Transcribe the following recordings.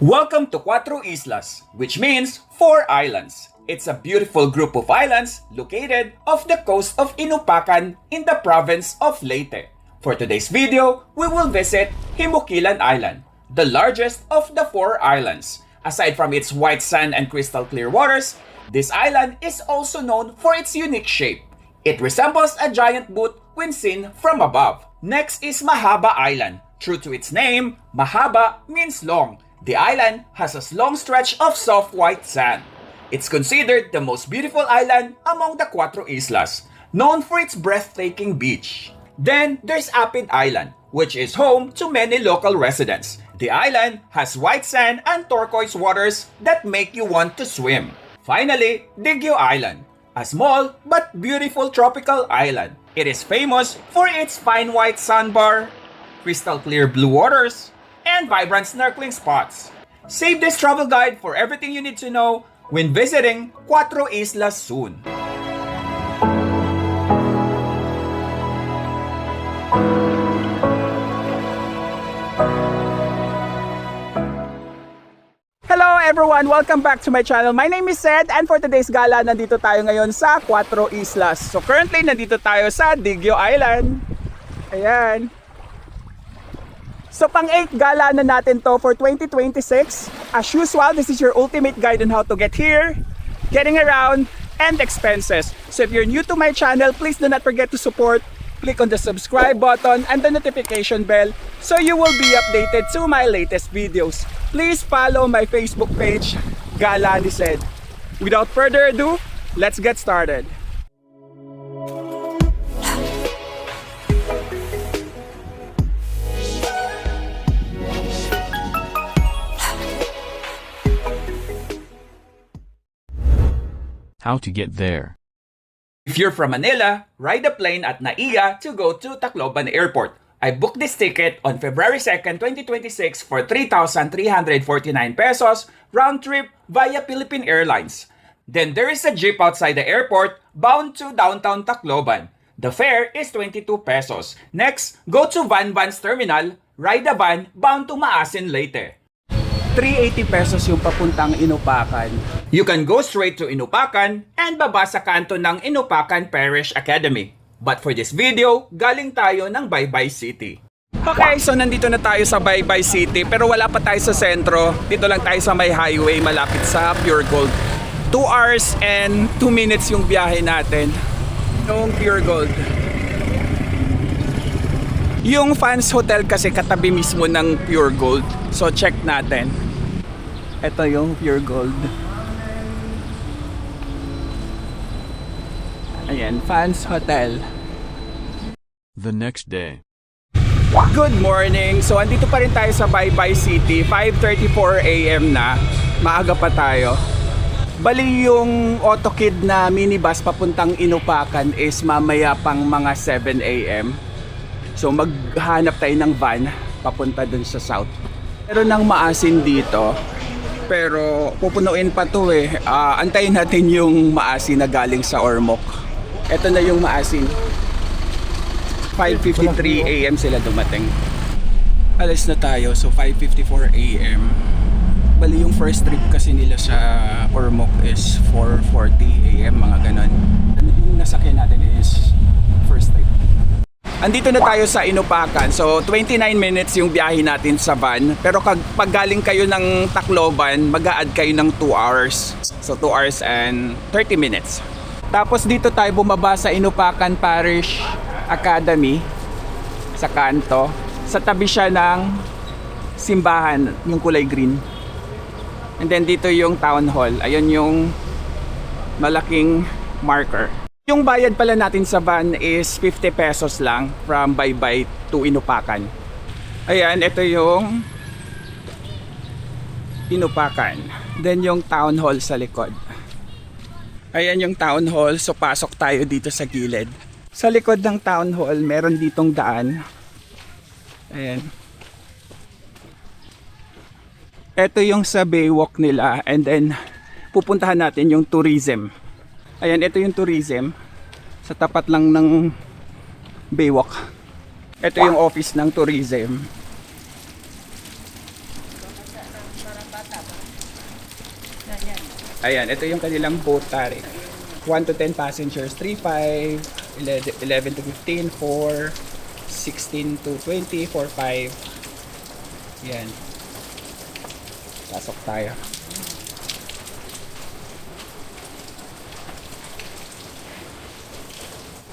Welcome to Cuatro Islas, which means 4 islands. It's a beautiful group of islands located off the coast of Inupacan in the province of Leyte. For today's video, we will visit Himukilan Island, the largest of the 4 islands. Aside from its white sand and crystal clear waters, this island is also known for its unique shape. It resembles a giant boot when seen from above. Next is Mahaba Island. True to its name, Mahaba means long. The island has a long stretch of soft white sand. It's considered the most beautiful island among the Cuatro Islas, known for its breathtaking beach. Then there's Apid Island, which is home to many local residents. The island has white sand and turquoise waters that make you want to swim. Finally, Digyo Island, a small but beautiful tropical island. It is famous for its fine white sandbar, crystal clear blue waters, and vibrant snorkeling spots. Save this travel guide for everything you need to know when visiting Cuatro Islas soon. Hello everyone! Welcome back to my channel. My name is Sed and for today's gala, nandito tayo ngayon sa Cuatro Islas. So currently, nandito tayo sa Digyo Island. Ayan. So pang 8 gala na natin to for 2026. As usual, this is your ultimate guide on how to get here, getting around, and expenses. So if you're new to my channel, please do not forget to support. Click on the subscribe button and the notification bell so you will be updated to my latest videos. Please follow my Facebook page, Gala ni Sed. Without further ado, let's get started. How to get there. If you're from Manila, ride a plane at NAIA to go to Tacloban Airport. I booked this ticket on February 2nd, 2026 for 3,349 pesos round trip via Philippine Airlines. Then there is a jeep outside the airport bound to downtown Tacloban. The fare is 22 pesos. Next, go to Van Van's terminal, ride a van bound to Maasin Leyte. 380 pesos yung papuntang Inupacan. You can go straight to Inupacan and baba sa kanto ng Inupacan Parish Academy. But for this video, galing tayo ng Baybay City. Okay, so nandito na tayo sa Baybay City pero wala pa tayo sa sentro. Dito lang tayo sa may highway malapit sa Pure Gold. 2 hours and 2 minutes yung biyahe natin. Yung Pure Gold. Yung Fans Hotel kasi katabi mismo ng Pure Gold. So check natin. Ito yung Pure Gold. Ayan, Fans Hotel. The next day. Good morning! So andito pa rin tayo sa Baybay City. 5:34 AM na. Maaga pa tayo. Bali yung AutoKid na minibus papuntang Inupacan is mamaya pang mga 7 AM. So maghanap tayo ng van papunta dun sa south. Meron ng Maasin dito. Pero pupunuin pa to eh. Antayin natin yung Maasin na galing sa Ormoc. Ito na yung Maasin. 5:53 AM sila dumating. Alis na tayo. So 5:54 AM. Bali yung first trip kasi nila sa Ormoc is 4:40 AM, mga ganon. Yung nasakyan natin is first trip. Andito na tayo sa Inupacan. So 29 minutes yung biyahe natin sa van. Pero pag galing kayo ng Tacloban, mag-a-add kayo ng 2 hours. So 2 hours and 30 minutes. Tapos dito tayo bumaba sa Inupacan Parish Academy sa kanto. Sa tabi siya ng simbahan, yung kulay green. And then dito yung town hall. Ayun yung malaking marker. Yung bayad pala natin sa van is 50 pesos lang from Baybay to Inupacan. Ayan, ito yung Inupacan. Then yung town hall sa likod. Ayan yung town hall. So pasok tayo dito sa gilid. Sa likod ng town hall, meron ditong daan. Ayan. Ito yung sa Baywalk nila. And then pupuntahan natin yung tourism. Ayan, ito yung tourism. Sa tapat lang ng Baywalk. Ito yung office ng tourism. Ayan, ito yung kanilang boat tariff. 1 to 10 passengers, 3.5, 11 to 15, 4, 16 to 20, 4.5. Yan. Pasok tayo.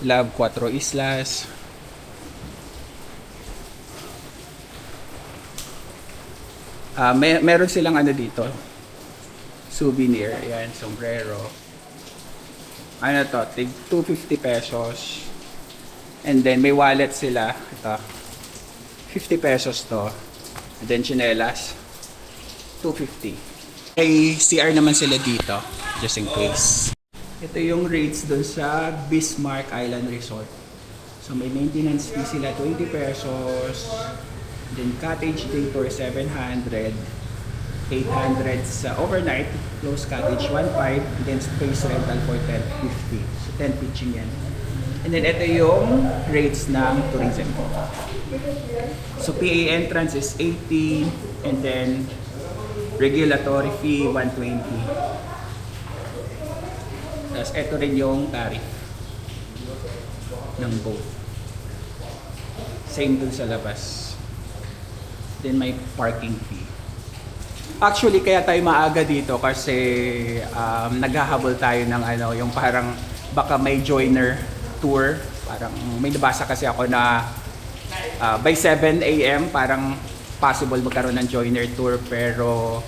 Love Cuatro Islas. Meron silang ano dito. Souvenir. Ayan, sombrero. Ano to? Tig 250 pesos. And then may wallet sila. Ito. 50 pesos to. And then chinelas. 250. May CR naman sila dito. Just in case. Ito yung rates doon sa Bismarck Island Resort. So may maintenance fee sila 20 pesos. Then cottage day tour 700. 800 sa overnight. Close cottage 1.5. Then space rental for 10.50. So 10 pitching yan. And then ito yung rates ng tourism. So PA entrance is 80. And then regulatory fee 120. Tapos ito rin yung tariff ng boat. Same dun sa labas. Then may parking fee. Actually, kaya tayo maaga dito kasi naghahabol tayo ng ano, yung parang baka may joiner tour. Parang may nabasa kasi ako na by 7 AM parang possible magkaroon ng joiner tour, pero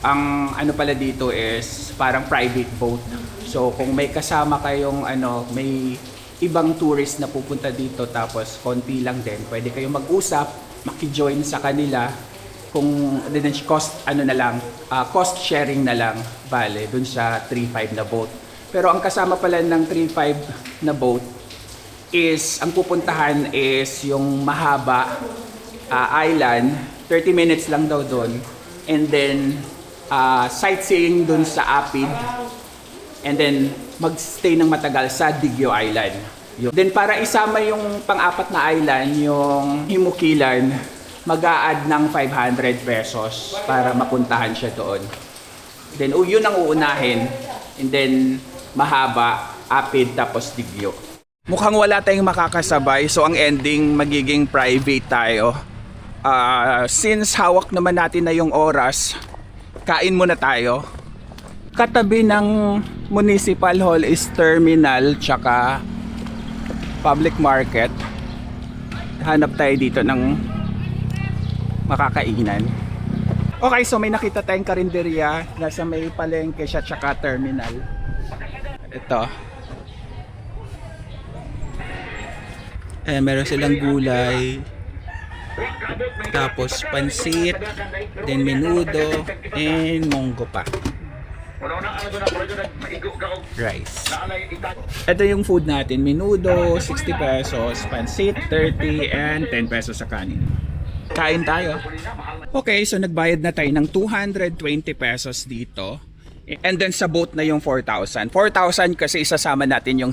ang ano pala dito is parang private boat. So kung may kasama kayong ano, may ibang tourist na pupunta dito tapos konti lang din, pwede kayong mag-usap, maki-join sa kanila. Kung cost ano na lang, cost sharing na lang bale dun sa 3.5 na boat. Pero ang kasama pala ng 3.5 na boat is ang pupuntahan is yung mahaba island, 30 minutes lang daw doon. And then sightseeing dun sa Apid. And then magstay ng matagal sa Digyo Island. Then para isama yung pang-apat na island, yung Himukilan, mag-a-add ng 500 pesos para mapuntahan siya doon. Then yun ang uunahin. And then mahaba, Apid, tapos Digyo. Mukhang wala tayong makakasabay, so ang ending magiging private tayo. Since hawak naman natin na yung oras, kain muna tayo. Katabi ng Municipal Hall is terminal tsaka public market. Hanap tayo dito ng makakainan. Okay, so may nakita tayong karinderya. Nasa may palengke siya tsaka terminal. Ito. Meron silang gulay. Tapos pansit. Then menudo. And monggo pa. Rice. Ito yung food natin. Menudo, 60 pesos. Pansit, 30. And 10 pesos sa kanin. Kain tayo. Okay, so nagbayad na tayo ng 220 pesos dito. And then sa boat na yung 4,000. 4,000 kasi isasama natin yung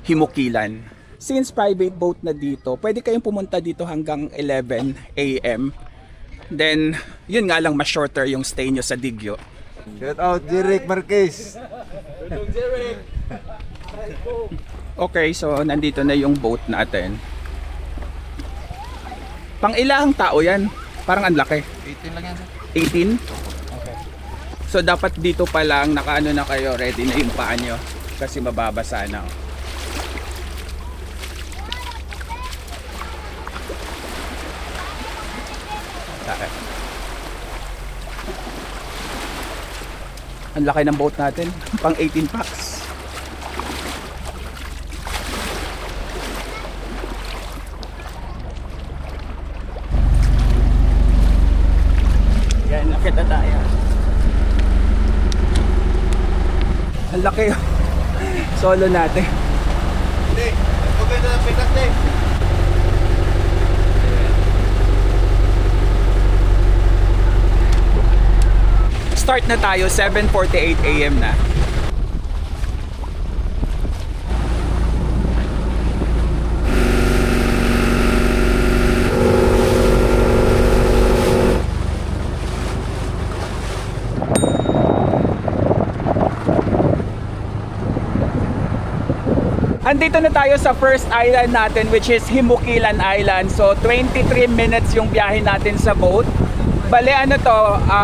Himukilan. Since private boat na dito, pwede kayong pumunta dito hanggang 11 AM. Then, yun nga lang, mas shorter yung stay nyo sa Digyo. Shout out Jeric Marquez. Okay, so nandito na yung boat natin. Pang ilang tao yan? Parang ang laki. 18 lang yan. 18? Okay. So dapat dito pa lang nakaano na kayo, ready na yung paa nyo kasi mababasa na. Okay. Ang laki ng boat natin, pang 18 packs. Yan, nakita tayo. Ang laki. Solo natin. Hindi, okay na pitas din. Start na tayo, 7:48 AM na. andito na tayo sa first island natin, which is Himukilan Island. So 23 minutes yung biyahe natin sa boat. Bale ano to,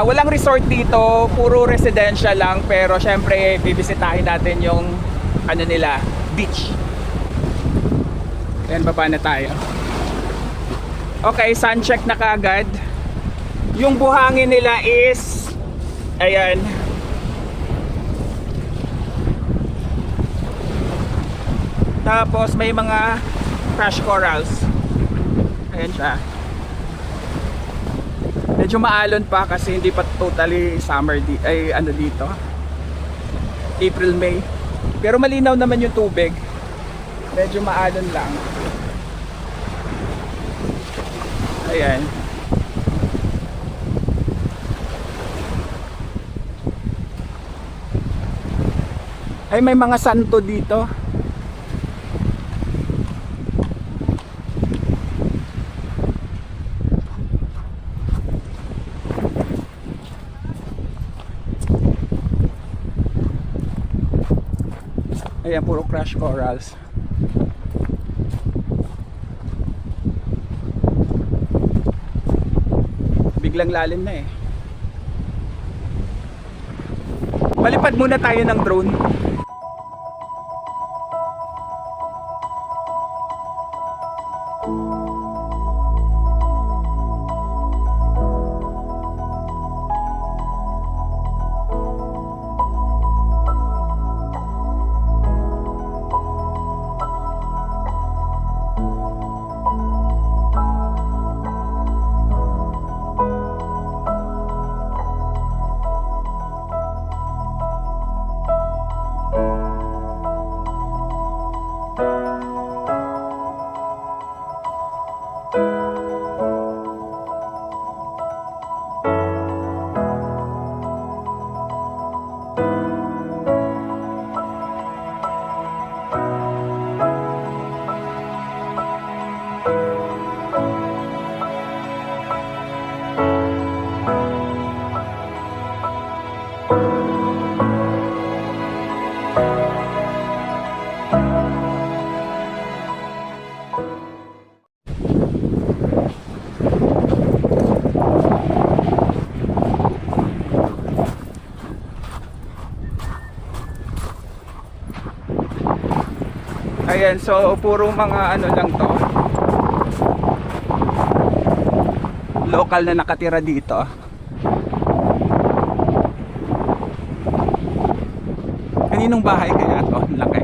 walang resort dito, puro residential lang. Pero syempre bibisitahin natin yung ano nila, beach. Ayan, baba na tayo. Okay, sun check na kaagad. Yung buhangin nila is ayan. Tapos may mga crash corals. Ayan siya. Medyo maalon pa kasi hindi pa totally summer dito. April, May. Pero malinaw naman yung tubig. Medyo maalon lang. Ayan. Ay, may mga santo dito. Ayan, puro crash corals. Biglang lalim na eh. Malipad muna tayo ng drone. Ayan, so puro mga ano lang to, local na nakatira dito. Kaninong bahay kaya to? Laki.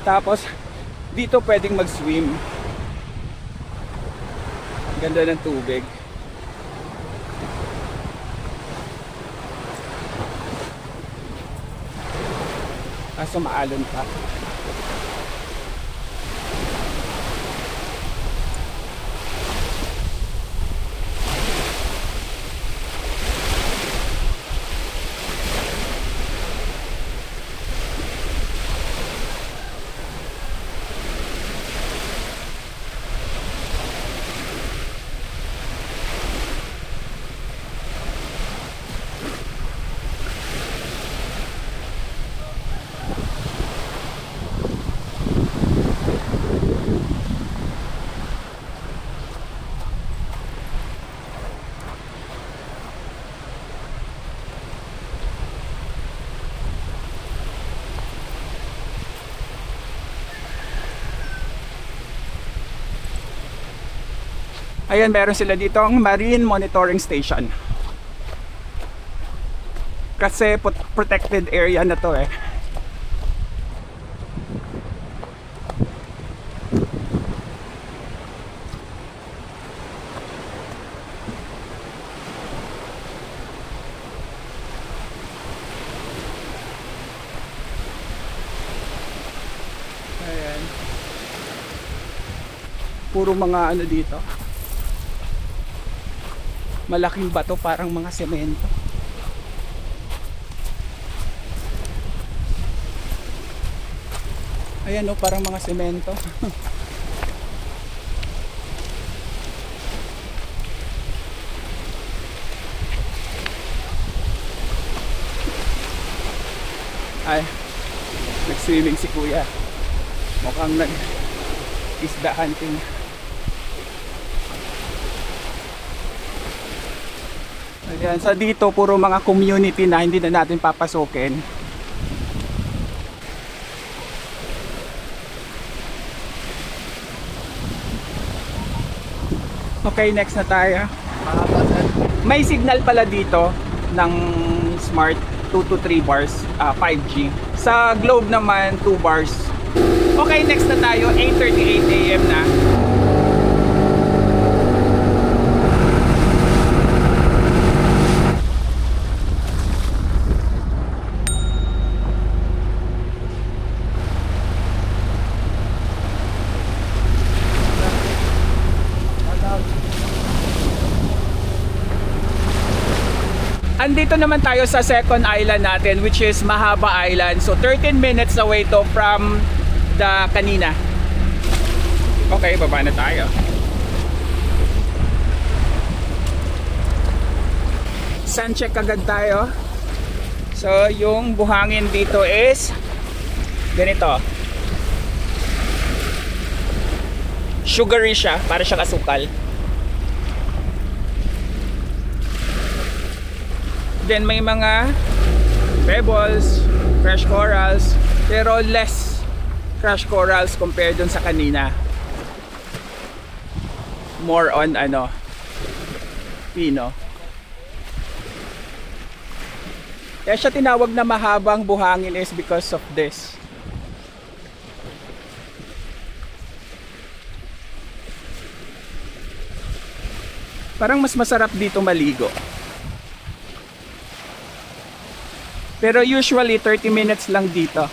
Tapos dito pwedeng mag-swim. Ganda ng tubig. Kaso maalon pa. Ayan, meron sila dito ang Marine Monitoring Station. Kasi protected area na to eh. Ayan. Puro mga ano dito. Malaking bato, parang mga semento. Ayan o, parang mga semento. Ay, nag-swimming si kuya. Mukhang nag-isda hunting. Ayan, so dito puro mga community na hindi na natin papasukin. Okay, next na tayo. May signal pala dito ng Smart 2 to 3 bars, 5G. Sa Globe naman 2 bars. Okay, next na tayo, 8:38 AM na. Andito naman tayo sa second island natin, which is Mahaba Island. So 13 minutes away to from the kanina. Okay, baba na tayo. Sun check agad tayo. So yung buhangin dito is ganito. Sugary siya, para siyang asukal. Then may mga pebbles, fresh corals, pero less fresh corals compared dun sa kanina. More on pino. Kaya siya tinawag na mahabang buhangin is because of this. Parang mas masarap dito maligo. Pero usually 30 minutes lang dito.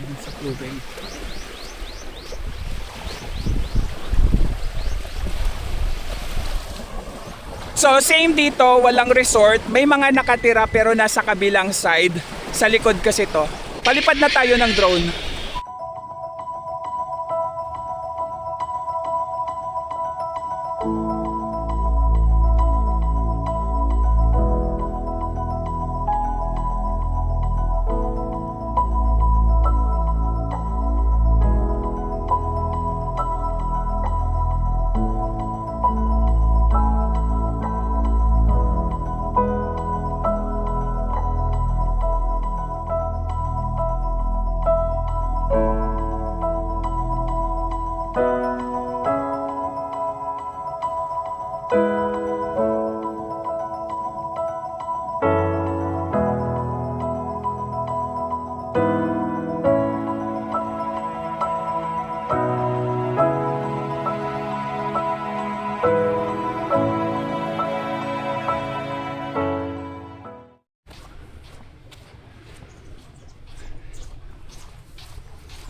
Yan sa tubig. So same dito, walang resort. May mga nakatira pero nasa kabilang side. Sa likod kasi to. Palipad na tayo ng drone.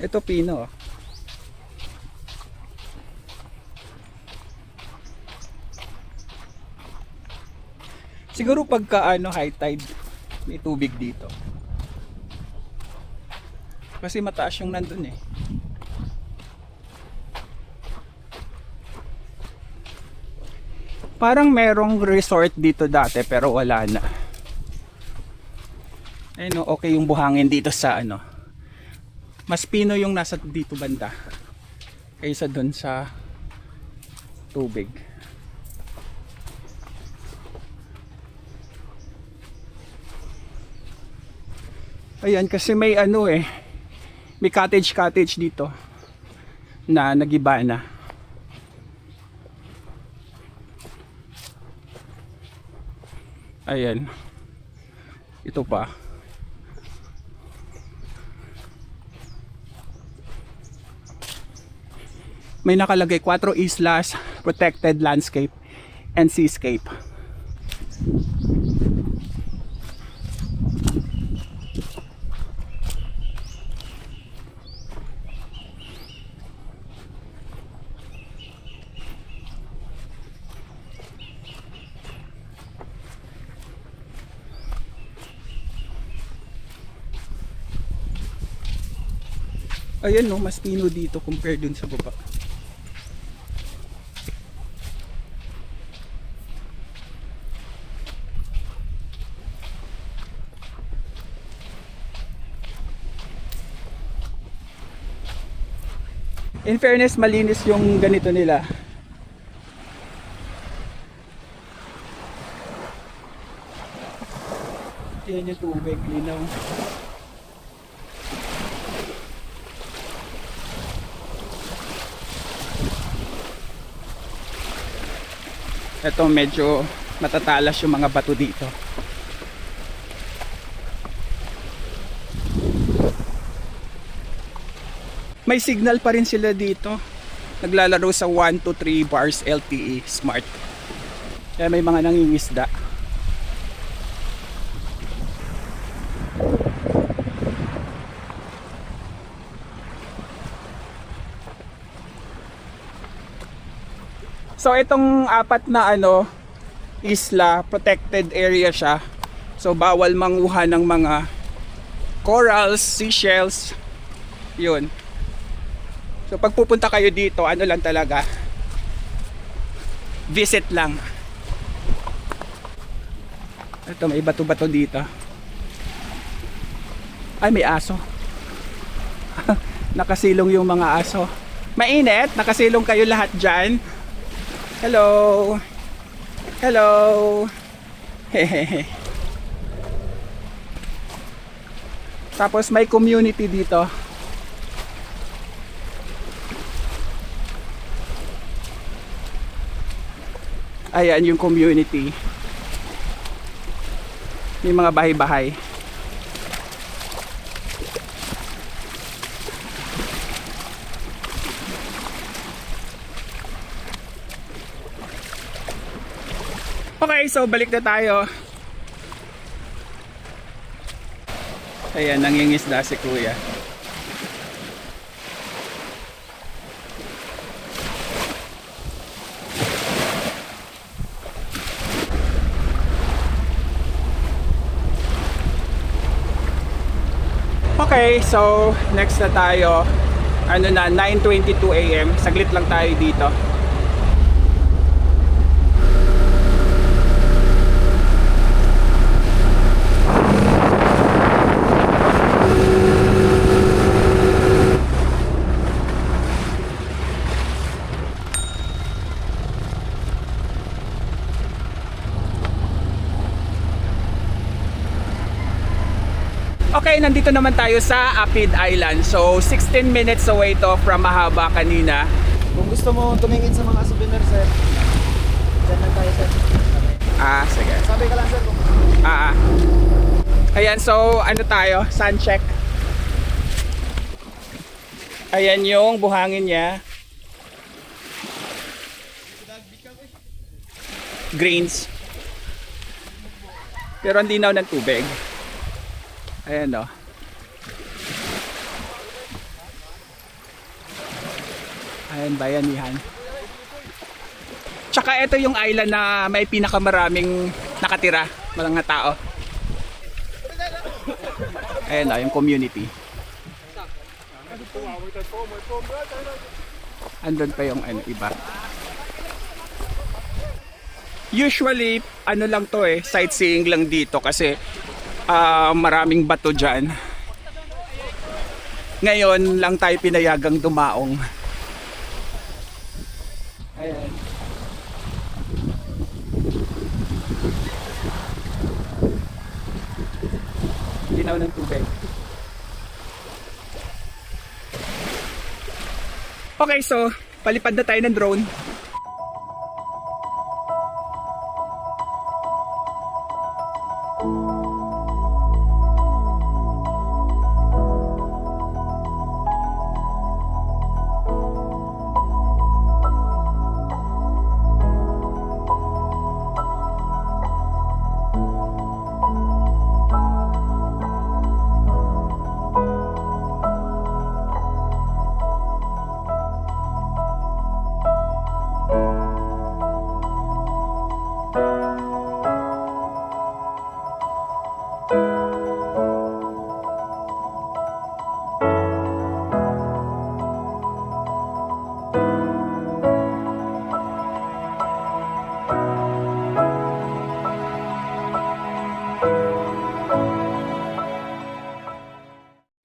Ito pino. Siguro pagka high tide, may tubig dito. Kasi mataas yung nandun eh. Parang merong resort dito dati pero wala na. Ayun, okay yung buhangin dito sa mas pino yung nasa dito banda kaysa dun sa tubig. Ayan, kasi may may cottage dito na nagiba na. Ayan, ito pa. May nakalagay 4 islas, protected landscape and seascape. Ayan no, mas pino dito compared dun sa baba. In fairness, malinis yung ganito nila. Yan yung tubig, linaw. Ito medyo matatalas yung mga bato dito. May signal pa rin sila dito. Naglalaro sa 1 to 3 bars LTE Smart. Kaya may mga nangingisda. So itong apat na isla, protected area siya. So bawal manguha ng mga corals, seashells. 'Yun. So pag pupunta kayo dito, lang talaga. Visit lang. Ito may bato-bato dito. Ay, may aso. Nakasilong yung mga aso. Mainit, nakasilong kayo lahat diyan. Hello. Hello. Hehehe. Tapos may community dito. Ayan yung community. May mga bahay-bahay. Okay, so balik na tayo. Ayan, nangingisda si Kuya. Okay, so next na tayo. 9:22 AM. Saglit lang tayo dito. Okay, nandito naman tayo sa Apid Island. So, 16 minutes away to from Mahaba kanina. Kung gusto mo tumingin sa mga souvenir, sir, dyan lang tayo, sir. Sige. Sabi ka lang, sir, kung Ayan, so ano tayo? Sun check. Ayan yung buhangin niya. Greens. Pero ang linaw ng tubig. Ayan o. Ayan, bayanihan. Tsaka ito yung island na may pinakamaraming nakatira, mga tao. Ayan o, yung community. Andun pa yung iba. Usually, lang to sightseeing lang dito kasi maraming bato dyan. Ngayon lang tayo pinayagang dumaong. Ayan. Linaw ng tubig. Okay, so palipad na tayo ng drone.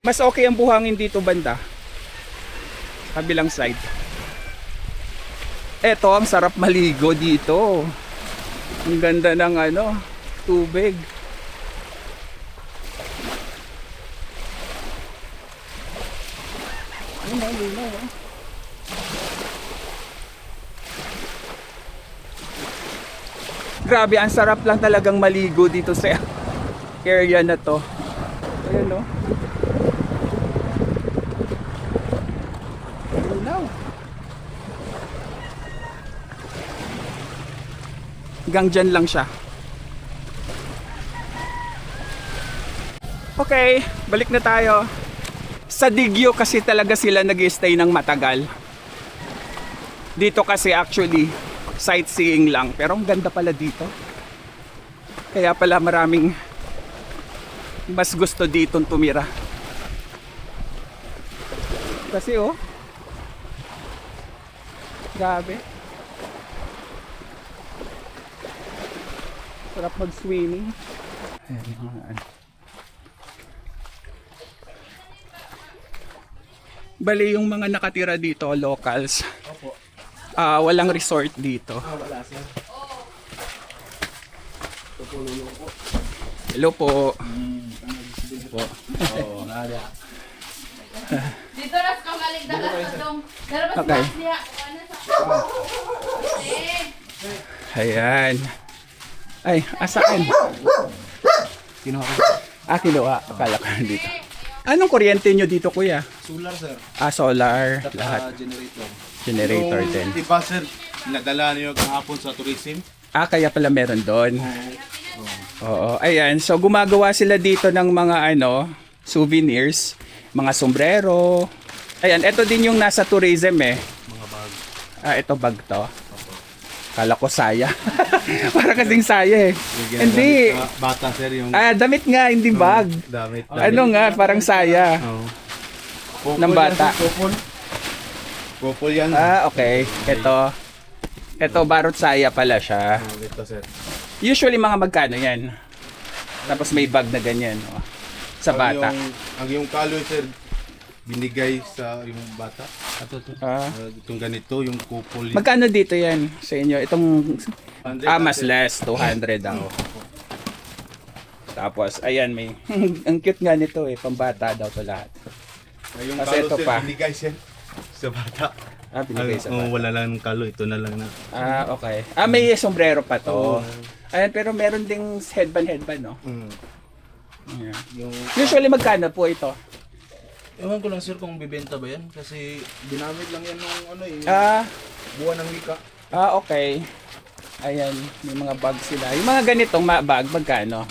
Mas okay ang buhangin dito banda. Kabilang side. Eto, ang sarap maligo dito. Ang ganda ng ano, tubig. Linaw. Grabe, ang sarap lang talagang maligo dito sa area na to. Ayan, no? Linaw. Hanggang dyan lang siya. Okay, balik na tayo. Sa Digyo kasi talaga sila nag-stay ng matagal. Dito kasi actually sightseeing lang, pero ang ganda pala dito. Kaya pala maraming mas gusto ditong tumira. Kasi oh, grabe. Sarap mag-swimming. Ayan. Bali yung mga nakatira dito, locals. Opo. Walang resort dito. Wala sir. Hello po. Oo, nada. Dito ras kang aligdagan sa dong. Darabas Okay. niya. Ano sa? Ayan. Ay, asaan? Kinuha ko. Kinuha. Akala ko dito. Anong kuryente nyo dito, kuya? Solar sir. Solar. At Lahat. generator. Generator din. Iba sir, nadala niyo kahapon sa tourism. Kaya pala meron doon. Oo. Ayan. So, gumagawa sila dito ng mga souvenirs. Mga sombrero. Ayan. Ito din yung nasa tourism eh. Mga bag. Ito bag to. Kala ko saya. Para kasing saya eh. Hindi. Bata sir yung Damit nga, hindi bag. damit. Ano nga, parang saya. Couple ng bata. yan, sir, couple. Couple yan. Okay. Ito barot saya pala siya. Ito sir. Usually mga magkano yan? Tapos may bag na ganyan. Sa bata. Ang yung kaloy sir, binigay sa yung bata. Itong ganito, yung couple. Magkano dito yan sa inyo? Itong mas sir. less, 200 daw. Tapos, ayan may, ang cute nga nito eh, pambata daw to lahat. Yung Kasi kalo ito sir, pa. binigay sir sa bata. Binigay sa bata. Wala lang ng kalo, ito na lang na. Okay. May sombrero pa to. Ayan, pero meron ding headband, no? Ayan. Yung, Usually, magkano po ito? ewan ko lang sir kung bibenta ba yan. Kasi dinamit lang yan ng ano eh. Buwan ng wika. Okay. Ayan, may mga bag sila. Yung mga ganitong bag, magkano?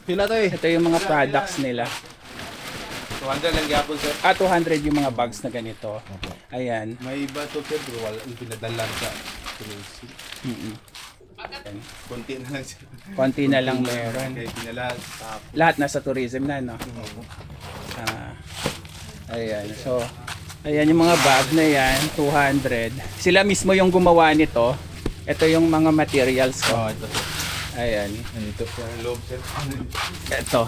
Pila tayo eh. Ito yung mga products nila. 200 lang yapon sir. 200 yung mga bags na ganito. Ayan. May iba to sir, pero wala yung pinadala sa tourism. Konti na lang sir. Konti na lang meron. Kaya pinala sa Lahat nasa tourism na, no? Ayan. So, ayan yung mga bag na yan, 200. Sila mismo yung gumawa nito. Ito yung mga materials ko. ito sir. Ayan. Ito po ang loob sir. Ito.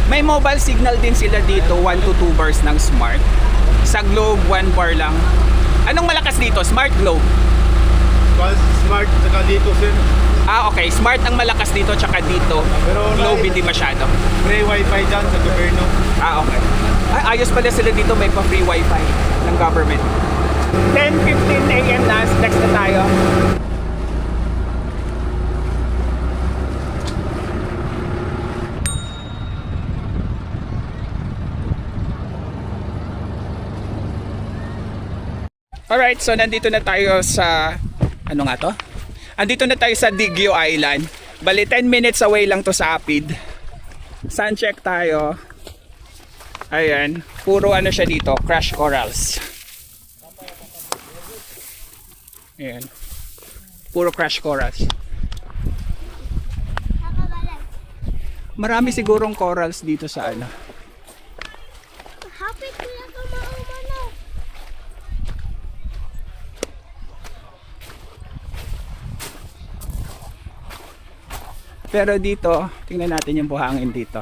May mobile signal din sila dito, 1 to 2 bars ng Smart. Sa Globe, 1 bar lang. Anong malakas dito? Smart, Globe? Smart saka dito sir. Okay. Smart ang malakas dito, tsaka dito. Pero Globe hindi masyado. Free wifi dyan sa gobyerno. Okay. Ayos pala sila dito, may pa-free wifi ng government. 10:15 AM na, next na tayo. Alright, so nandito na tayo sa, ano nga to? Andito na tayo sa Digyo Island. Bali 10 minutes away lang to sa Apid. Sun check tayo. Ayan, puro ano siya dito, crash corals. Ayan. Puro crash corals. Marami sigurong corals dito sa ano. Happy kuya ka maumano. Pero dito, tingnan natin yung buhangin dito.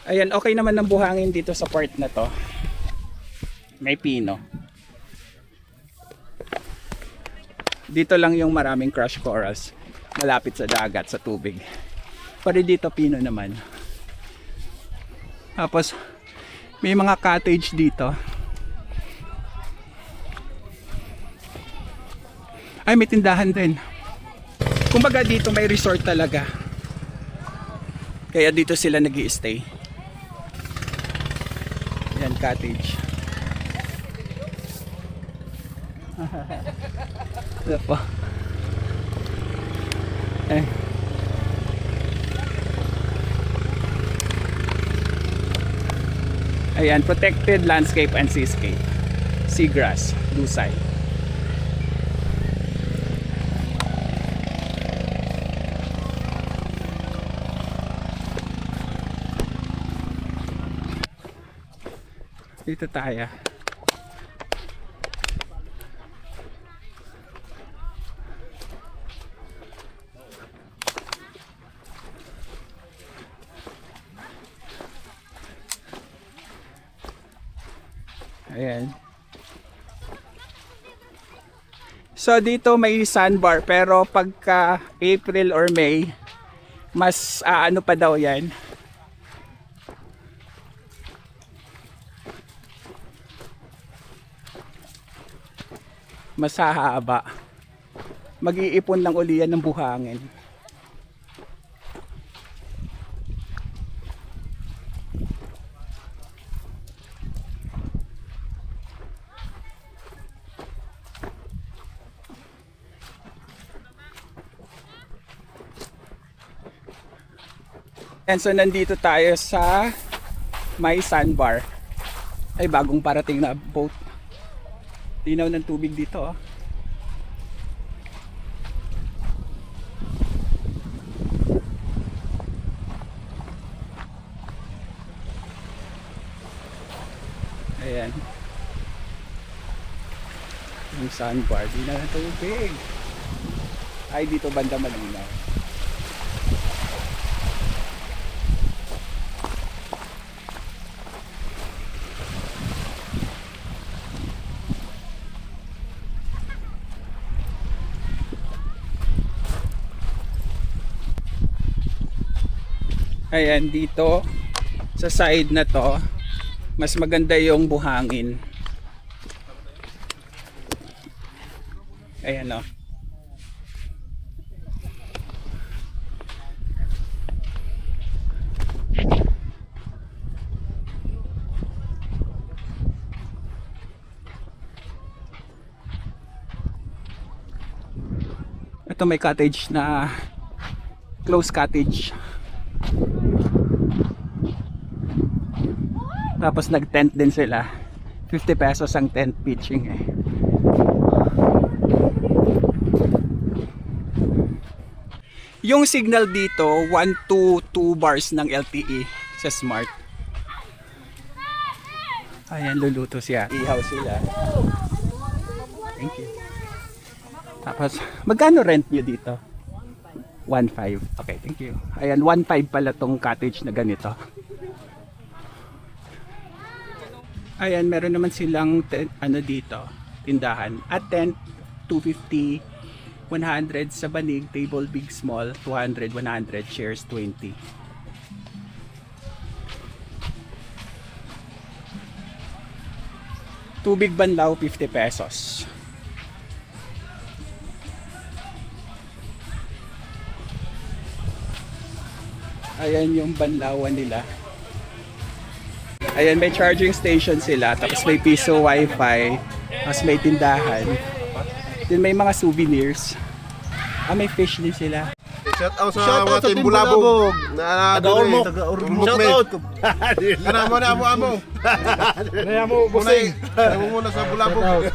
Ayan, okay naman ang buhangin dito sa part na to. May pino. Dito lang yung maraming crush corals. Malapit sa dagat, sa tubig. Pero dito pino naman. Tapos may mga cottage dito. Ay, may tindahan din. Kumbaga dito may resort talaga. Kaya dito sila nag-i-stay. Yan, cottage. Ito po. Eh. Ayan, protected landscape and seascape. Seagrass, Lusay. Dito tayo. Ayan. So dito may sandbar pero pagka April or May mas ano pa daw yan. Mas hahaba. Mag-iipon lang uli yan ng buhangin. And so nandito tayo sa may sandbar. Ay, bagong parating na boat. Linaw ng tubig dito, oh. Ayan. Yung sandbar, linaw ng tubig. Ay, dito banda malinaw. Ayan, dito sa side na to mas maganda yung buhangin. Ayan, oh. Ito may cottage na close cottage. Tapos nag-tent din sila. 50 pesos ang tent pitching eh. Yung signal dito 1 to 2 bars ng LTE sa Smart. Ayan, luluto siya. Ihaw sila. Thank you. Tapos magkano rent nyo dito? 1.5. Okay, thank you. Ayan, 1.5 pala tong cottage na ganito. Ayan, meron naman silang ano dito, tindahan. At tent, 250, 100 sa banig, table big small, 200, 100, chairs 20. Tubig banlaw, 50 pesos. Ayan yung banlawan nila. Ayan, may charging station sila. Tapos may piso wifi. Tapos may tindahan. Then may mga souvenirs. May fish din sila. Shout out sa mga team Bulabog. Taga-Ormoc. Shout out. Ano mo na amo. Ano mo busing. Ano muna sa Bulabog.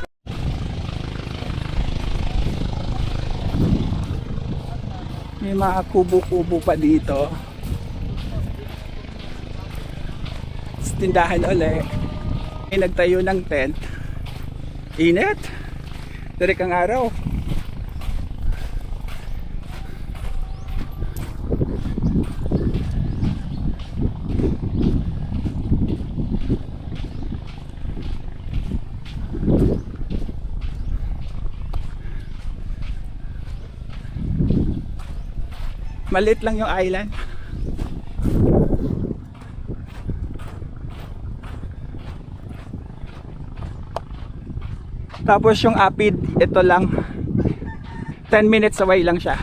May mga kubo-kubo pa dito. Tindahan ulit. May nagtayo ng tent. Init. Direk ang araw. Maliit lang yung island. Tapos yung Apid, ito lang. 10 minutes away lang siya.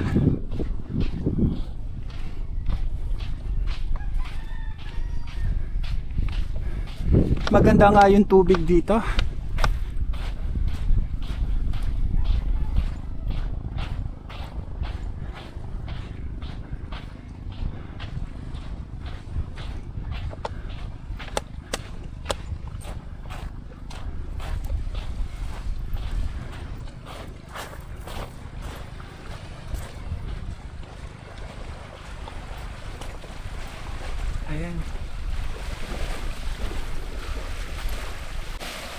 Maganda nga yung tubig dito. Ayan.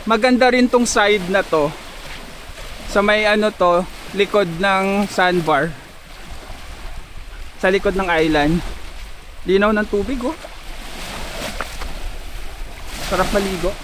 Maganda rin tong side na to. Sa may ano to, likod ng sandbar. Sa likod ng island. Linaw ng tubig oh. Sarap maligo.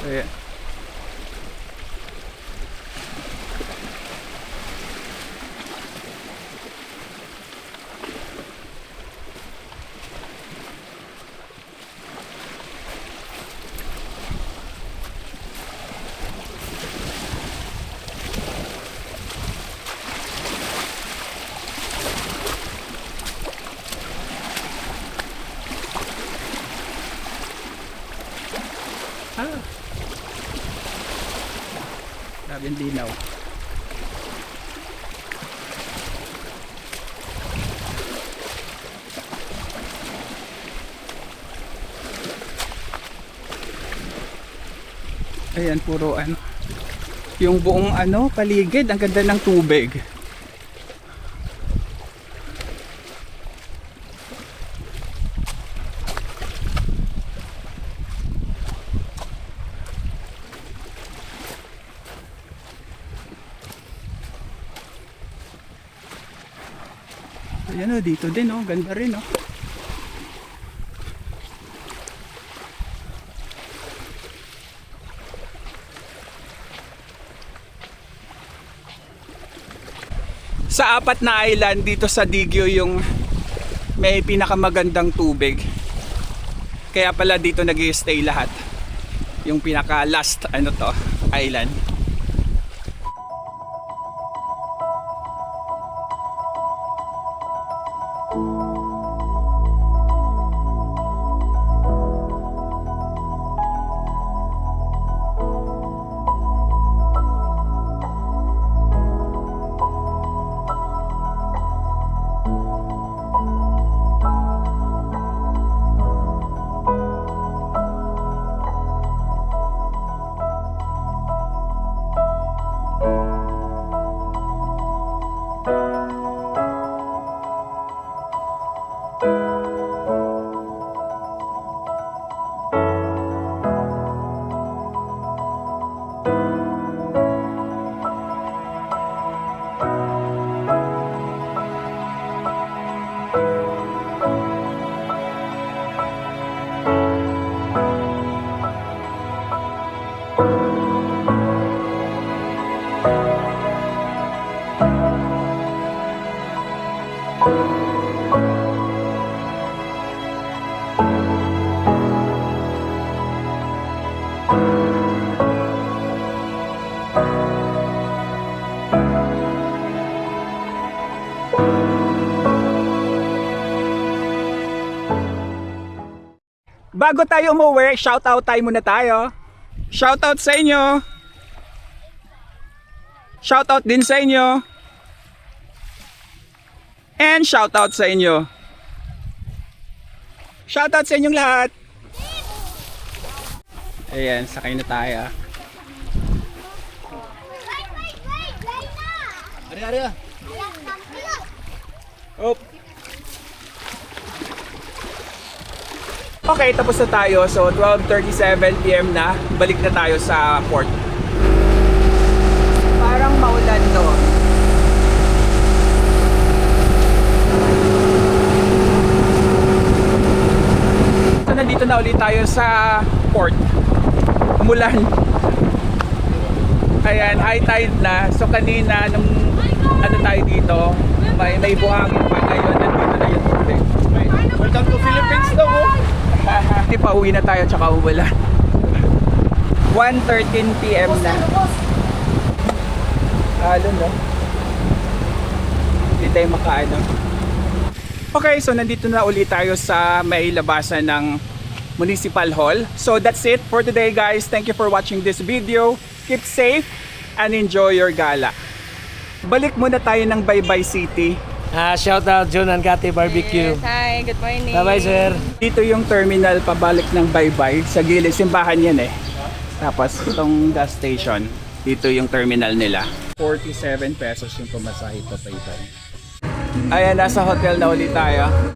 Ayan. Grabe yung linaw. Ayan, puro ano. Yung buong ano, paligid, ang ganda ng tubig. Ayan o, dito din o, ganda rin o. Sa apat na island dito sa Digio yung may pinakamagandang tubig. Kaya pala dito nag-i-stay lahat. Yung pinaka last ano to, island. Bago tayo umuwi, shoutout tayo muna tayo. Shoutout sa inyo. Shoutout din sa inyo. And shoutout sa inyo. Shoutout sa inyong lahat. Ayan, sakay na tayo. Wait na. Ari. Op. Okay, tapos na tayo. So 12:37 PM na. Balik na tayo sa port. Parang maulan doon. So nandito na ulit tayo sa port. Umulan. Ayan, high tide na. So kanina nung ano tayo dito, may buhangin pa. Ngayon nandito na yung tubig. Welcome to Philippines daw. Hindi pa uwi na tayo tsaka umulan. 1:13 PM na. Halo no? Hindi tayo makaano. Okay, so nandito na ulit tayo sa may labasan ng Municipal Hall. So that's it for today guys. Thank you for watching this video. Keep safe and enjoy your gala. Balik muna tayo ng Baybay City. Shout out John and Kati Barbecue. Yes, hi, good morning. Bye-bye, sir. Dito yung terminal pabalik ng Baybay. Sa gilid, simbahan yan eh. Tapos itong gas station, dito yung terminal nila. 47 pesos yung pamasahe pa Baybay. Ayan, nasa hotel na ulit tayo.